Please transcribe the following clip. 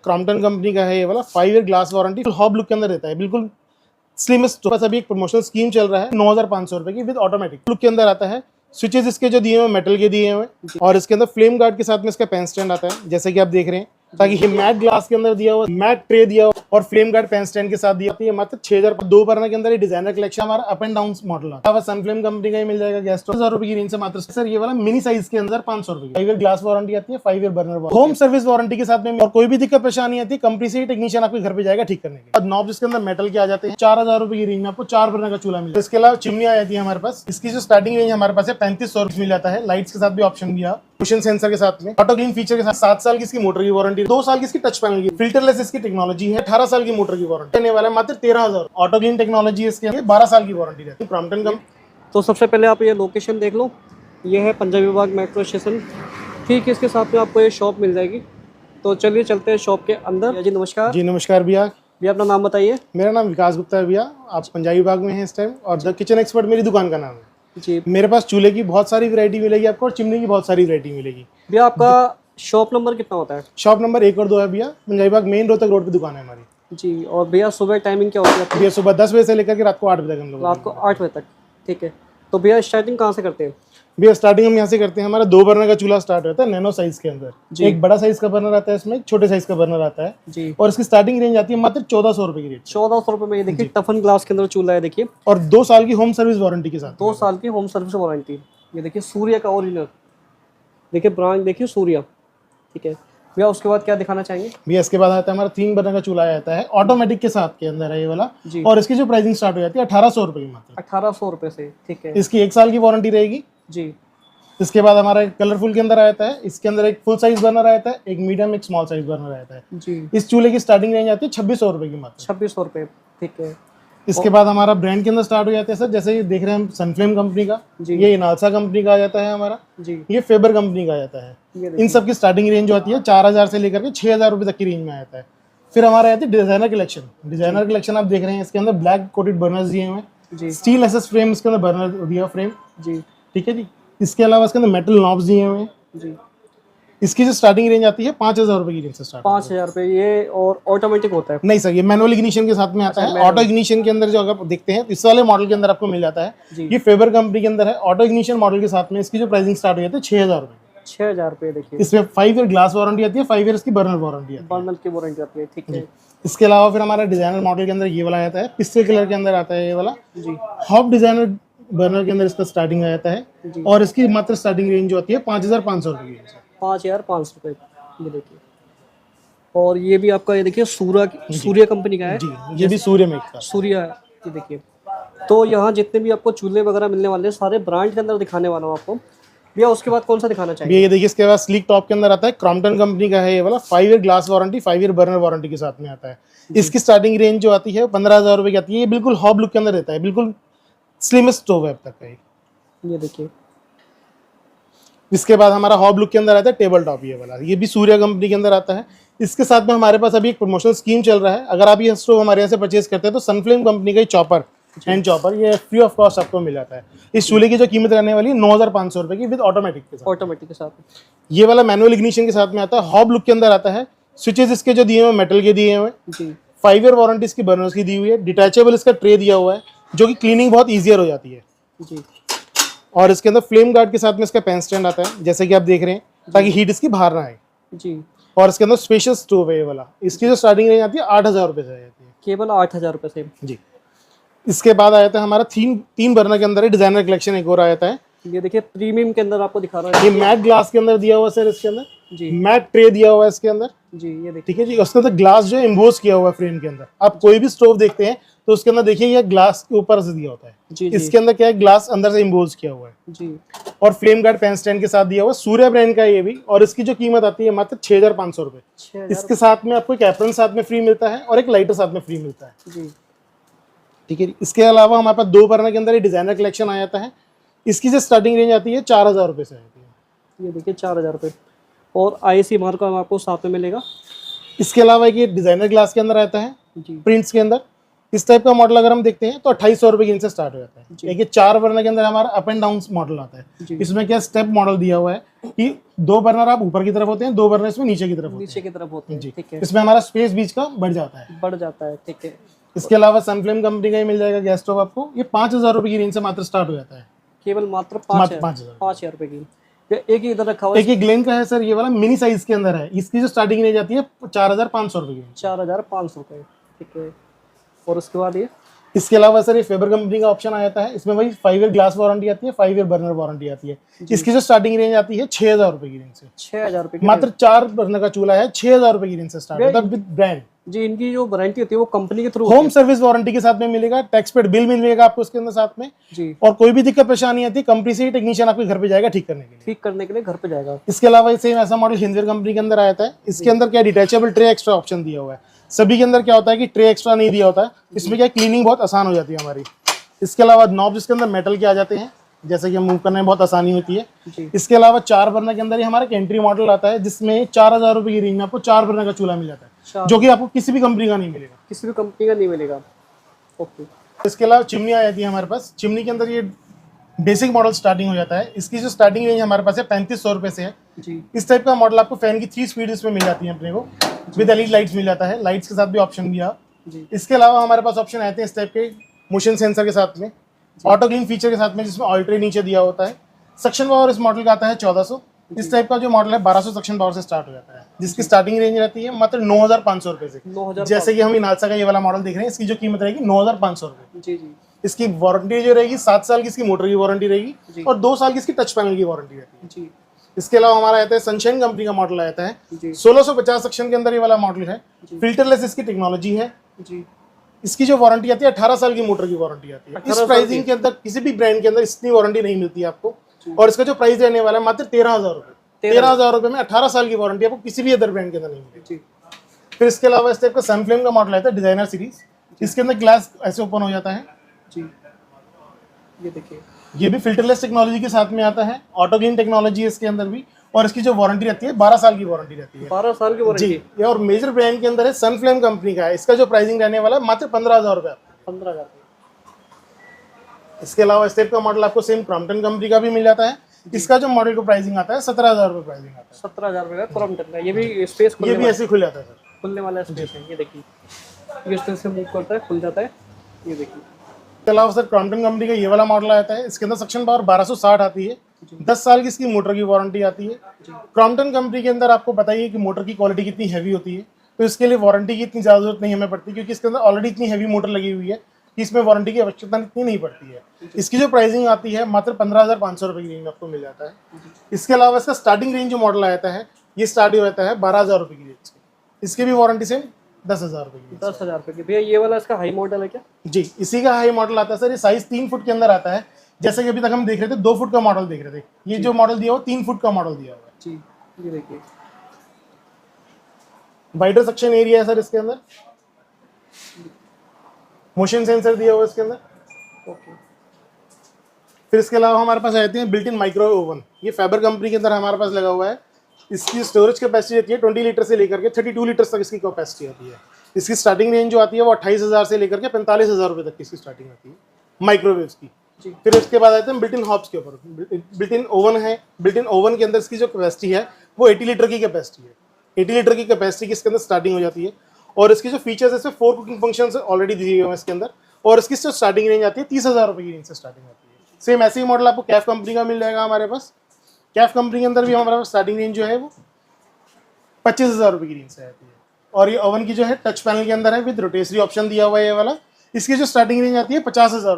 Crompton company का है ये वाला 5 year glass warranty, hob look के अंदर रहता है, बिल्कुल स्लिमेस्ट। बस अभी एक प्रमोशनल स्कीम चल रहा है 9,500 रुपए की विद ऑटोमेटिक लुक के अंदर आता है। स्विचेस इसके जो दिए हुए मेटल के दिए हुए, और इसके अंदर फ्लेम गार्ड के साथ में इसका पेन स्टैंड आता है, जैसे कि आप देख रहे हैं, ताकि मैट ग्लास के अंदर दिया हुआ, मैट ट्रे दिया हुआ और फ्लेम गार्ड पेन स्टैंड के साथ दिया है। मात्र 6,000 2 बर्नर के अंदर ये डिजाइनर कलेक्शन हमारा अप एंड डाउन मॉडल आता है। सनफ्लेम कंपनी का ही मिल जाएगा गैस स्टोव 1000 रुपए की रेंज से मात्र। सर ये वाला मिनी साइज के अंदर 500 रुपए की 5 ईयर ग्लास वारंटी आती है, 5 year burner home service warranty के साथ में, और कोई भी दिक्कत परेशानी आती है कंपनी से ही टेक्नीशियन आपके घर पे जाएगा ठीक करने के। और नॉब जिसके अंदर मेटल के आ जाते हैं 4,000 रुपए की रेंज में आपको 4 बर्नर का चूल्हा मिलेगा। इसके अलावा चिमनी आ जाती है हमारे पास, इसकी जो स्टार्टिंग रेंज हमारे पास है 3500 रुपए मिल जाता है। लाइट्स के साथ भी ऑप्शन दिया, मोशन सेंसर के साथ में, ऑटो क्लीन फीचर के साथ, 7 साल की इसकी मोटर की वारंटी, 2 साल की इसकी टच पैनल की, फिल्टरलेस इसकी टेक्नोलॉजी है, 18 साल की मोटर की वारंटी देने वाला है मात्र 13,000। ऑटो क्लीन टेक्नोलॉजी है इसके 12 साल की वारंटी रहती है। क्रॉम्पटन का तो सबसे पहले आप ये लोकेशन देख लो, ये है पंजाबी बाग मेट्रो स्टेशन, ठीक इसके साथ में आपको ये शॉप मिल जाएगी। तो चलिए चलते हैं शॉप के अंदर। जी नमस्कार। जी नमस्कार भैया। भैया अपना नाम बताइए। मेरा नाम विकास गुप्ता है भैया, आप पंजाबी बाग में हैं इस टाइम, और द किचन एक्सपर्ट मेरी दुकान का नाम है जी। मेरे पास चूल्हे की बहुत सारी वैरायटी मिलेगी आपको, और चिमनी की बहुत सारी वैरायटी मिलेगी। भैया आपका शॉप नंबर कितना होता है? शॉप नंबर 1 और 2 है भैया, पंजाबी बाग मेन रोहतक रोड पे दुकान है हमारी जी। और भैया सुबह टाइमिंग क्या होती है आपकी? भैया सुबह 10 बजे से लेकर के रात को 8 बजे तक हम लोग रात को 8 बजे तक, ठीक है। तो भैया स्टार्टिंग कहाँ से करते हैं? भैया स्टार्टिंग हम यहाँ से करते हैं, हमारा 2 बर्नर का चूल्हा स्टार्ट होता है नैनो साइज के अंदर। एक बड़ा साइज का बर्नर आता है, इसमें एक छोटे साइज का बर्नर आता है जी। और इसकी स्टार्टिंग रेंज आती है मात्र 1400 रुपए की रेंज। 1400 रुपये में ये देखिए टफन ग्लास के अंदर चूल्हा है, देखिए, और 2 साल की होम सर्विस वारंटी के साथ। 2 साल की होम सर्विस वारंटी। ये देखिए सूर्या का ओरिजिनल, देखिए ब्रांड देखिए सूर्या, ठीक है। भैया उसके बाद क्या दिखाना चाहेंगे? भैया इसके बाद आता है हमारा 3 बर्नर का चूल्हा आता है, ऑटोमेटिक के साथ के अंदर है ये वाला, और इसकी जो प्राइसिंग स्टार्ट हो जाती है 1800 रुपए की मात्र। 1800 रुपये से, ठीक है। इसकी 1 साल की वारंटी रहेगी जी। इसके बाद हमारा कलरफुल के अंदर आता है, इसके अंदर एक फुल साइज बर्नर आता है, एक मीडियम, एक स्मॉल साइज बर्नर आता है जी। इस चूल्हे की स्टार्टिंग रेंज आती है 2600 रुपए की मात्र। 2600 रुपये, ठीक है। इसके बाद हमारा ब्रांड के अंदर स्टार्ट हो जाते हैं सर, जैसे ये देख रहे हैं हम सनफ्लेम कंपनी का, ये इनालसा कंपनी का आ जाता है हमारा जी। ये फेबर कंपनी का आ जाता है। इन सब की स्टार्टिंग रेंज जो आती है 4000 से लेकर के 6000 रुपए तक की रेंज में आता है। फिर हमारा आती है डिजाइनर कलेक्शन। डिजाइनर कलेक्शन आप देख रहे हैं, इसके अंदर ब्लैक कोटेड बर्नर्स दिए हुए हैं, स्टील एसएस फ्रेम इसके अंदर बर्नर दिया फ्रेम जी, ठीक है जी। इसके अलावा इसके अंदर मेटल नॉब्स दिए हुए हैं जी। इसकी जो स्टार्टिंग रेंज आती है 5000 रुपए की रेंज से स्टार्ट। 5000 रुपये ये, और ऑटोमेटिक होता है? नहीं सर, ये मैनुअल इग्निशन के साथ में आता है। ऑटो इग्निशन के अंदर जो अगर देखते हैं इस वाले मॉडल के अंदर आपको मिल जाता है, ये फेबर कंपनी के अंदर है। ऑटो इग्निशन मॉडल के साथ में इसकी जो प्राइसिंग स्टार्ट हो जाती है 6000 रुपए। 6000 रुपये, देखिए इसमें 5 ईयर ग्लास वारंटी आती है, 5 ईयर इसकी बर्नर वारंटी आती है, बर्नर की वारंटी आती है, ठीक है। इसके अलावा फिर हमारा डिजाइनर मॉडल के अंदर ये वाला आता है, पिस्टल कलर के अंदर आता है ये वाला जी। हॉब डिजाइनर बर्नर के अंदर इसका स्टार्टिंग आ जाता है, और इसकी मात्र स्टार्टिंग रेंज जो आती है 5500 रुपए की। 5500 रुपये, ये देखिए। और ये भी आपका, ये देखिए सूर्या कंपनी का है जी, ये भी सूर्य में का सूर्या है, ये देखिए। तो यहाँ जितने भी आपको चूल्हे वगैरह मिलने वाले हैं सारे ब्रांड के अंदर दिखाने वाला हूँ आपको। भैया उसके बाद कौन सा दिखाना चाहिए? ये देखिए इसके बाद स्लीक टॉप के अंदर आता है, क्रॉम्पटन कंपनी का है ये वाला, 5 year glass warranty, 5 year burner warranty के साथ में आता है। इसकी स्टार्टिंग रेंज जो आती है 15,000 रुपए की आती है। ये बिल्कुल हॉब लुक के अंदर रहता है, बिल्कुल स्लिमेस्ट स्टोव है अब तक का ये देखिए। इसके बाद हमारा हॉब लुक के अंदर आता है टेबल टॉप ये वाला, ये भी सूर्या कंपनी के अंदर आता है। इसके साथ में हमारे पास अभी एक प्रमोशनल स्कीम चल रहा है, अगर आप ये स्टोव हमारे यहाँ से परचेज करते हैं तो सनफ्लेम कंपनी का ही चॉपर, हैंड चॉपर, ये फ्री ऑफ कॉस्ट आपको मिल जाता है। इस चूल्हे की जो कीमत रहने वाली है 9500 रुपए की विद ऑटोमेटिक के साथ। ऑटोमेटिक के साथ ये वाला मैनुअल इग्निशन के साथ में आता है, हॉब लुक के अंदर आता है। स्विचेस इसके जो दिए हुए मेटल के दिए हुए जी। 5 ईयर वारंटी इसकी बर्नर्स की दी हुई है। डिटैचेबल इसका ट्रे दिया हुआ है, जो कि क्लीनिंग बहुत ईजियर हो जाती है जी। और इसके अंदर फ्लेम गार्ड के साथ में इसका पेन स्टैंड आता है, जैसे कि आप देख रहे हैं, ताकि हीट इसकी बाहर ना आए जी। और इसके अंदर स्पेशियस स्टोव है ये वाला, इसकी जो स्टार्टिंग रेंज आती है 8000 रुपए से आ जाती है, केवल 8000 रुपए से जी। इसके बाद आ जाता है हमारा 3 बर्नर के अंदर डिजाइनर कलेक्शन एक और आ जाता है। ये देखिए प्रीमियम के अंदर आपको दिखा रहा है, ये मैट ग्लास के अंदर दिया हुआ सर, इसके अंदर जी मैट ट्रे दिया हुआ है इसके अंदर जी। ये देखिए, ठीक है जी। उसके अंदर ग्लास जो है एम्बोस किया हुआ है फ्रेम के अंदर। आप कोई भी स्टोव देखते हैं तो उसके अंदर देखिए ये ग्लास के ऊपर से दिया होता है जी। इसके अंदर क्या है, ग्लास अंदर से एम्बोस किया हुआ है जी। और फ्लेम गार्ड पेन स्टैंड के साथ दिया हुआ है, सूर्या ब्रांड का ये भी। और इसकी जो कीमत आती है मात्र 6500 रुपए। इसके साथ में आपको एक एप्रन साथ में फ्री मिलता है और एक लाइटर साथ में फ्री मिलता है जी, ठीक है। इसके अलावा हमारे पास 2 बर्नर के अंदर डिजाइनर कलेक्शन आ जाता है। इसकी जो स्टार्टिंग रेंज आती है 4000 रुपए से आती है। ये देखिए 4000 रुपये, और IAC मार्क आपको साथ में मिलेगा। इसके अलावा ये डिजाइनर ग्लास के अंदर आता है जी, प्रिंट्स के अंदर। इस टाइप का मॉडल अगर हम देखते हैं तो 2800 रुपए की रेंज से स्टार्ट हो जाता जी। है। एक ये 4 बर्नर के अंदर हमारा अप एंड डाउन मॉडल आता जी। है। इसमें क्या स्टेप मॉडल दिया हुआ है कि 2 बर्नर आप ऊपर की तरफ होते हैं, 2 बर्नर इसमें नीचे की तरफ होते नीचे की तरफ होते हैं। हैं, जी, ठीक है, इसमें हमारा स्पेस बीच का बढ़ जाता है। बढ़ जाता है, ठीक है। इसके अलावा सनफ्लेम कंपनी का ही मिल जाएगा गैस स्टोव आपको, ये 5000 रुपए की रेंज से मात्र स्टार्ट हो जाता है। केवल मात्र मात्र 5000 5000 रुपए की। ये एक ही इधर रखा हुआ है, एक ये ग्लेन का है सर, ये वाला मिनी साइज के अंदर है। इसकी जो स्टार्टिंग रेंज आती है 4500 रुपए की। 4500 रुपए, ठीक है। और उसके बाद ये इसके अलावा सर ये फेबर कंपनी का ऑप्शन आ जाता है। इसमें भाई 5 ईयर ग्लास वारंटी आती है, 5 ईयर बर्नर वारंटी आती है। इसकी जो स्टार्टिंग रेंज आती है 6000 रुपए की रेंज से। 6000 रुपए की मात्र 4 बर्नर का चूल्हा है, 6000 रुपए की रेंज से स्टार्ट होता है विद ब्रांड। जी। इनकी जो वारंटी होती है वो कंपनी के थ्रू होम सर्विस वारंटी के साथ में मिलेगा, टैक्स पेड बिल मिलेगा आपको उसके अंदर साथ में। जी। और कोई भी दिक्कत परेशानी आती है कंपनी से ही टेक्नीशियन आपके घर पे जाएगा ठीक करने के लिए। ठीक करने के लिए घर पे जाएगा। इसके अलावा सेम ऐसा मॉडल हिंदवेयर कंपनी के अंदर आता है। इसके अंदर क्या डिटैचेबल ट्रे एक्स्ट्रा ऑप्शन दिया हुआ है। सभी के अंदर क्या होता है कि ट्रे एक्स्ट्रा नहीं दिया होता है। इसमें क्या क्लीनिंग बहुत आसान हो जाती है हमारी। इसके अलावा नॉब इसके अंदर मेटल के आ जाते हैं, जैसे कि मूव करने में बहुत आसानी होती है। जी। इसके अलावा 4 बर्नर के अंदर ही हमारा एक एंट्री मॉडल आता है जिसमें 4000 रुपए की रेंज में आपको 4 बर्नर का चूल्हा मिल जाता है, जो कि आपको किसी भी कंपनी का नहीं मिलेगा। किसी भी कंपनी का नहीं मिलेगा। ओके। इसके अलावा चिमनी आ जाती है हमारे पास। चिमनी के अंदर ये बेसिक मॉडल स्टार्टिंग हो जाता है। इसकी जो स्टार्टिंग रेंज हमारे पास है 3500 रुपए से है। जी। इस टाइप का मॉडल आपको फैन की 3 स्पीड इसमें मिल जाती है अपने को, विद एलईडी लाइट्स मिल जाता है, लाइट्स के साथ भी ऑप्शन दिया। जी। इसके अलावा हमारे पास ऑप्शन आते हैं इस टाइप के मोशन सेंसर के साथ में, ऑटो क्लीन फीचर के साथ में, जिसमें ऑयल ट्रे नीचे दिया होता है। सक्शन पावर इस मॉडल का आता है 1400। इस टाइप का जो मॉडल है 1200 सक्शन पावर से स्टार्ट हो जाता है, जिसकी स्टार्टिंग रेंज रहती है मात्र 9500 रुपए से। 9000। जैसे कि हम इनालसा का ये वाला मॉडल देख रहे हैं, इसकी जो कीमत रहेगी 9500 रुपए। जी। जी। इसकी वारंटी जो रहेगी 7 साल की इसकी मोटर की वारंटी रहेगी और 2 साल की इसकी टच पैनल की वारंटी रहती है। जी। इसके अलावा हमारा आता है सनशाइन कंपनी का मॉडल आता है। जी। 1650 सेक्शन के अंदर ये वाला मॉडल है। फिल्टरलेस इसकी टेक्नोलॉजी है। जी। इसकी जो वारंटी आती है 18 साल की मोटर की वारंटी आती है। इस प्राइसिंग के अंदर किसी भी ब्रांड के अंदर इतनी वारंटी नहीं मिलती है आपको। और इसका जो प्राइस रहने वाला है मात्र 13000 रुपए। 13000 रुपए में 18 साल की वारंटी आपको किसी भी अदर ब्रांड के अंदर नहीं मिलेगी। फिर इसके अलावा इस टाइप का सनफ्लेम का मॉडल आता है डिजाइनर सीरीज। इसके अंदर ग्लास ऐसे ओपन हो जाता है। जी। ये देखिए, ये भी फिल्टरलेस टेक्नोलॉजी के साथ में आता है, ऑटो क्लीन टेक्नोलॉजी है इसके अंदर भी। और इसकी जो वारंटी रहती है 12 साल की वारंटी रहती है। 12 साल की वारंटी। जी, ये और मेजर ब्रांड के अंदर है सनफ्लेम कंपनी का है। इसका जो प्राइसिंग रहने वाला है मात्र 15000 रुपए। 15000। इसके अलावा इस टाइप का मॉडल आपको सेम क्रॉम्पटन कंपनी का भी मिल जाता है। इसका जो मॉडल को प्राइसिंग आता है 17000 रुपए प्राइसिंग आता है। 17000 रुपए का क्रॉम्पटन का। ये भी स्पेस ये भी ऐसे खुल जाता है सर, खुलने वाला स्पेस है। ये देखिए, ये इस तरह से मूव करता है, खुल जाता है। ये देखिए। इसके अलावा सर क्रॉम्पटन कंपनी का ये वाला मॉडल आता है। इसके अंदर सक्शन पावर 1260 आती है। 10 साल की इसकी मोटर की वारंटी आती है। क्रॉम्पटन कंपनी के अंदर आपको बताइए कि मोटर की क्वालिटी कितनी हैवी होती है, तो इसके लिए वारंटी की इतनी ज़्यादा जरूरत नहीं हमें पड़ती, क्योंकि इसके अंदर ऑलरेडी इतनी हैवी मोटर लगी हुई है कि इसमें वारंटी की आवश्यकता इतनी नहीं पड़ती है। इसकी जो प्राइसिंग आती है मात्र 15500 रुपए की रेंज में आपको मिल जाता है। इसके अलावा इसका स्टार्टिंग रेंज जो मॉडल आता है ये स्टार्ट हो जाता है 12000 रुपए की रेंज से। इसकी भी वारंटी से 10000 रुपए की। 10000 रुपए की। भैया ये वाला इसका हाई मॉडल है क्या? जी, इसी का हाई मॉडल आता है सर। ये साइज 3 फुट के अंदर आता है। जैसे कि अभी तक हम देख रहे थे 2 फुट का मॉडल देख रहे थे, ये जो मॉडल दिया हुआ 3 फुट का मॉडल दिया हुआ है। जी। ये देखिए, वाइडर सेक्शन एरिया है सर इसके अंदर। मोशन सेंसर दिया हुआ है इसके अंदर। ओके। फिर इसके अलावा हमारे पास आते हैं बिल्ट इन माइक्रोवेव ओवन। ये फैबर कंपनी के अंदर हमारे पास लगा हुआ है। इसकी स्टोरेज कैपेसिटी रहती है 20 लीटर से लेकर के 32 लीटर तक इसकी कैपेसिटी आती है। इसकी स्टार्टिंग रेंज जो आती है वो 28000 से लेकर के 45000 रुपए तक की इसकी स्टार्टिंग आती है माइक्रोवेव की। फिर उसके बाद आते हैं बिल्ट इन हॉब्स के ऊपर। बिल्ट इन ओवन है। बिल्ट इन ओवन के अंदर इसकी जो कैपेसिटी है वो 80 लीटर की कैपेसिटी है। 80 लीटर की कैपेसिटी की इसके अंदर स्टार्टिंग हो जाती है। और इसके जो फीचर्स है इसमें 4 कुकिंग फंक्शन ऑलरेडी दिए हुए हैं इसके अंदर। और इसकी जो स्टार्टिंग रेंज आती है 30000 रुपए की रेंज से स्टार्टिंग आती है। सेम ऐसे ही मॉडल आपको कैफ कंपनी का मिल जाएगा हमारे पास। कैफ कंपनी के अंदर भी हमारे पास स्टार्टिंग रेंज जो है वो 25000 रुपए की रेंज से आती है। और ये ओवन की जो है टच पैनल के अंदर है, विद रोटेटरी ऑप्शन दिया हुआ है ये वाला। इसकी जो स्टार्टिंग रेंज आती है 50000।